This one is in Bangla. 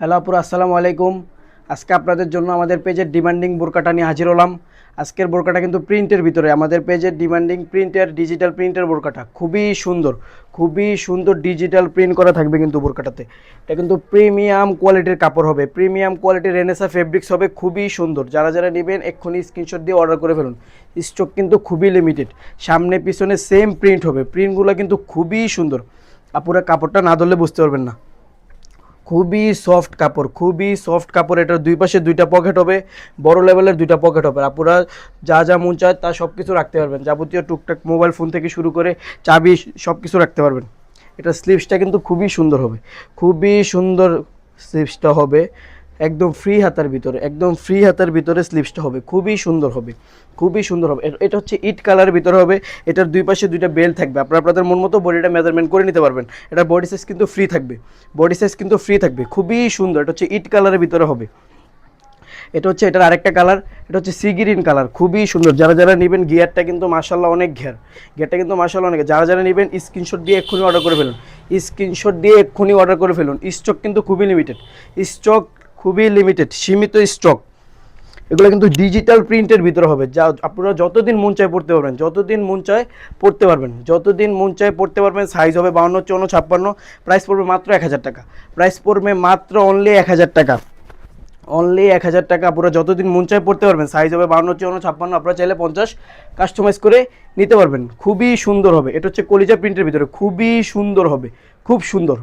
হ্যালো আপুরা, আসসালামু আলাইকুম। আজকে আপনাদের জন্য আমাদের পেজের ডিমান্ডিং বোরকাটা নিয়ে হাজির হলাম। আজকের বোরকাটা কিন্তু প্রিন্টের ভিতরে, আমাদের পেজের ডিমান্ডিং প্রিন্টের ডিজিটাল প্রিন্টের বোরকাটা খুবই সুন্দর ডিজিটাল প্রিন্ট করা থাকবে কিন্তু বোরকাটাতে। এটা কিন্তু প্রিমিয়াম কোয়ালিটির কাপড় হবে, প্রিমিয়াম কোয়ালিটির রেনেসা ফেব্রিক্স হবে, খুবই সুন্দর। যারা যারা নেবেন এক্ষুনি স্ক্রিনশট দিয়ে অর্ডার করে ফেলুন। স্টক কিন্তু খুবই লিমিটেড, সামনে পিছনে সেম প্রিন্ট হবে, প্রিন্টগুলো কিন্তু খুবই সুন্দর। আপুরা কাপড়টা না ধরলে বুঝতে পারবেন না। খুবই সফট কাপড়। এটার দুই পাশে দুইটা পকেট হবে, বড় লেভেলের দুইটা পকেট হবে। আপনারা যা যা মন চায় তা সব কিছু রাখতে পারবেন, যাবতীয় টুকটাক মোবাইল ফোন থেকে শুরু করে চাবি সব কিছু রাখতে পারবেন। এটা স্লিভসটা কিন্তু খুবই সুন্দর হবে, খুবই সুন্দর স্লিভসটা হবে। একদম ফ্রি হাতার ভিতরে স্লিভসটা হবে, খুবই সুন্দর হবে। এটা হচ্ছে ইট কালারের ভিতরে হবে। এটার দুই পাশে দুইটা বেল্ট থাকবে, আপনারা আপনাদের মন মতো বডিটা মেজারমেন্ট করে নিতে পারবেন। এটা বডি সাইজ কিন্তু ফ্রি থাকবে, খুবই সুন্দর। এটা হচ্ছে ইট কালারের ভিতরে হবে। এটা হচ্ছে এটার আরেকটা কালার, এটা হচ্ছে সি গ্রিন কালার, খুবই সুন্দর। যারা যারা নেবেন গিয়ারটা কিন্তু মাশাআল্লাহ অনেক গিয়ারটা কিন্তু মাশাআল্লাহ অনেক। যারা যারা নেবেন স্ক্রিনশট দিয়ে এক্ষুনি অর্ডার করে ফেলুন। স্টক কিন্তু খুবই লিমিটেড, সীমিত স্টক। এগুলো কিন্তু ডিজিটাল প্রিন্টের ভিতরে হবে, যা আপনারা যতদিন মন চায় পড়তে পারবেন। সাইজ হবে 52, 54, 56। প্রাইস পড়বে মাত্র 1000 টাকা। অনলি 1000 টাকা। আপনারা যতদিন মন চায় পড়তে পারবেন। সাইজ হবে 52, 54, 56। আপনারা চাইলে 50 কাস্টমাইজ করে নিতে পারবেন। খুবই সুন্দর হবে। এটা হচ্ছে কলিজা প্রিন্টের ভিতরে, খুবই সুন্দর হবে, খুব সুন্দর।